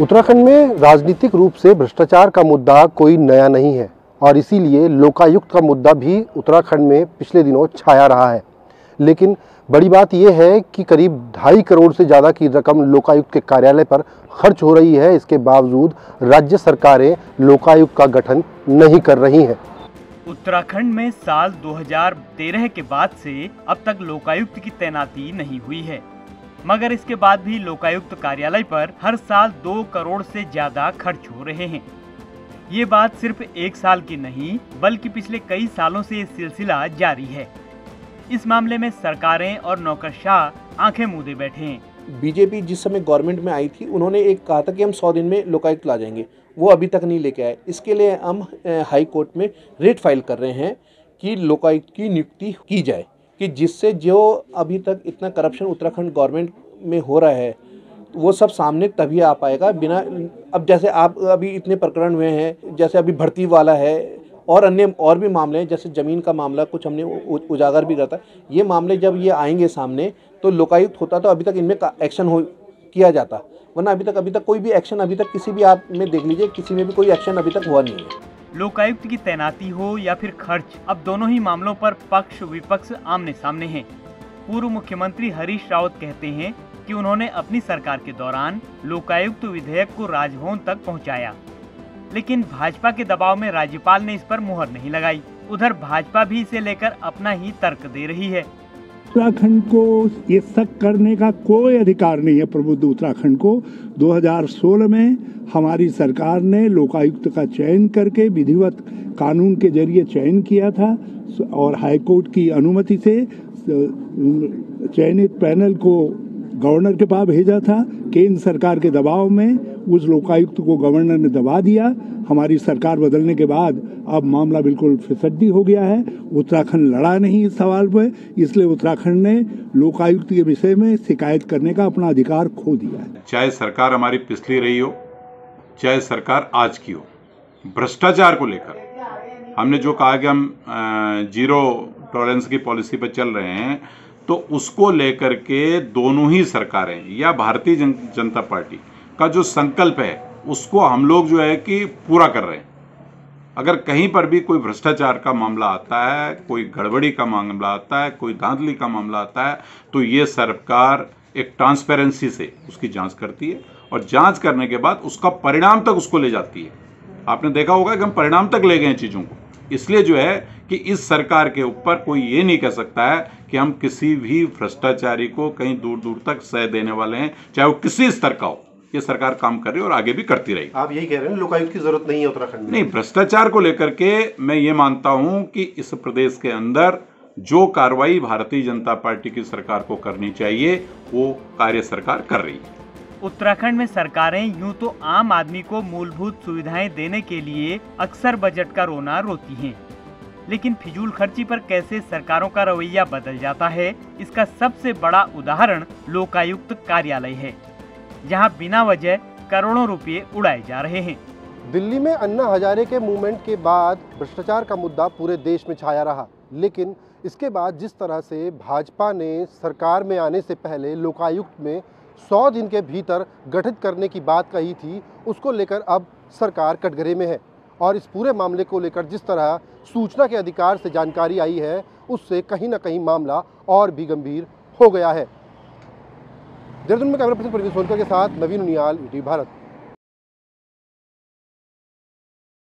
उत्तराखंड में राजनीतिक रूप से भ्रष्टाचार का मुद्दा कोई नया नहीं है और इसीलिए लोकायुक्त का मुद्दा भी उत्तराखंड में पिछले दिनों छाया रहा है। लेकिन बड़ी बात यह है कि करीब 2.5 करोड़ से ज़्यादा की रकम लोकायुक्त के कार्यालय पर खर्च हो रही है। इसके बावजूद राज्य सरकारें लोकायुक्त का गठन नहीं कर रही हैं। उत्तराखंड में साल 2013 के बाद से अब तक लोकायुक्त की तैनाती नहीं हुई है, मगर इसके बाद भी लोकायुक्त कार्यालय पर हर साल 2 करोड़ से ज्यादा खर्च हो रहे हैं। ये बात सिर्फ एक साल की नहीं बल्कि पिछले कई सालों से ये सिलसिला जारी है। इस मामले में सरकारें और नौकरशाह आंखें मूंदे बैठे हैं। बीजेपी जिस समय गवर्नमेंट में आई थी उन्होंने एक कहा था कि हम 100 दिन में लोकायुक्त ला जाएंगे, वो अभी तक नहीं लेके आए। इसके लिए हम हाई कोर्ट में रेट फाइल कर रहे हैं कि लोकायुक्त की नियुक्ति की जाए, कि जिससे जो अभी तक इतना करप्शन उत्तराखंड गवर्नमेंट में हो रहा है वो सब सामने तभी आ पाएगा। बिना अब जैसे आप अभी इतने प्रकरण हुए हैं, जैसे अभी भर्ती वाला है और अन्य और भी मामले हैं, जैसे ज़मीन का मामला कुछ हमने उजागर भी करता है। ये मामले जब ये आएंगे सामने तो लोकायुक्त होता तो अभी तक इनमें एक्शन किया जाता, वरना अभी तक कोई भी एक्शन अभी तक किसी भी आप में देख लीजिए, किसी में भी कोई एक्शन अभी तक हुआ नहीं है। लोकायुक्त की तैनाती हो या फिर खर्च, अब दोनों ही मामलों पर पक्ष विपक्ष आमने सामने हैं। पूर्व मुख्यमंत्री हरीश रावत कहते हैं कि उन्होंने अपनी सरकार के दौरान लोकायुक्त विधेयक को राजभवन तक पहुंचाया, लेकिन भाजपा के दबाव में राज्यपाल ने इस पर मुहर नहीं लगाई। उधर भाजपा भी इसे लेकर अपना ही तर्क दे रही है। उत्तराखंड को ये शक करने का कोई अधिकार नहीं है। प्रबुद्ध उत्तराखंड को 2016 में हमारी सरकार ने लोकायुक्त का चयन करके विधिवत कानून के जरिए चयन किया था और हाईकोर्ट की अनुमति से चयनित पैनल को गवर्नर के पास भेजा था। केंद्र सरकार के दबाव में उस लोकायुक्त को गवर्नर ने दबा दिया। हमारी सरकार बदलने के बाद अब मामला बिल्कुल फिसड्डी हो गया है। उत्तराखंड लड़ा नहीं इस सवाल पर, इसलिए उत्तराखंड ने लोकायुक्त के विषय में शिकायत करने का अपना अधिकार खो दिया है। चाहे सरकार हमारी पिछली रही हो, चाहे सरकार आज की हो, भ्रष्टाचार को लेकर हमने जो कहा कि हम जीरो टॉलरेंस की पॉलिसी पर चल रहे हैं, तो उसको लेकर के दोनों ही सरकारें या भारतीय जनता पार्टी का जो संकल्प है उसको हम लोग जो है कि पूरा कर रहे हैं। अगर कहीं पर भी कोई भ्रष्टाचार का मामला आता है, कोई गड़बड़ी का मामला आता है, कोई धांधली का मामला आता है, तो ये सरकार एक ट्रांसपेरेंसी से उसकी जांच करती है और जांच करने के बाद उसका परिणाम तक उसको ले जाती है। आपने देखा होगा कि हम परिणाम तक ले गए हैं चीज़ों को। इसलिए जो है कि इस सरकार के ऊपर कोई ये नहीं कह सकता है कि हम किसी भी भ्रष्टाचारी को कहीं दूर दूर तक सह देने वाले हैं, चाहे वो किसी स्तर का हो। ये सरकार काम कर रही है और आगे भी करती रहेगी। आप यही कह रहे हैं लोकायुक्त की जरूरत नहीं है उत्तराखंड में? नहीं, भ्रष्टाचार को लेकर के मैं ये मानता हूं कि इस प्रदेश के अंदर जो कार्रवाई भारतीय जनता पार्टी की सरकार को करनी चाहिए वो कार्य सरकार कर रही है। उत्तराखंड में सरकारें यूं तो आम आदमी को मूलभूत सुविधाएं देने के लिए अक्सर बजट का रोना रोती हैं, लेकिन फिजूल खर्ची पर कैसे सरकारों का रवैया बदल जाता है, इसका सबसे बड़ा उदाहरण लोकायुक्त कार्यालय है, जहां बिना वजह करोड़ों रुपए उड़ाए जा रहे हैं। दिल्ली में अन्ना हजारे के मूवमेंट के बाद भ्रष्टाचार का मुद्दा पूरे देश में छाया रहा, लेकिन इसके बाद जिस तरह से भाजपा ने सरकार में आने से पहले लोकायुक्त में 100 दिन के भीतर गठित करने की बात कही थी, उसको लेकर अब सरकार कटघरे में है। और इस पूरे मामले को लेकर जिस तरह सूचना के अधिकार से जानकारी आई है, उससे कहीं ना कहीं मामला और भी गंभीर हो गया है। देहरादून में कैमरा पर्सन प्रवीण सोनकर के साथ नवीन उनियाल, ईटीवी भारत।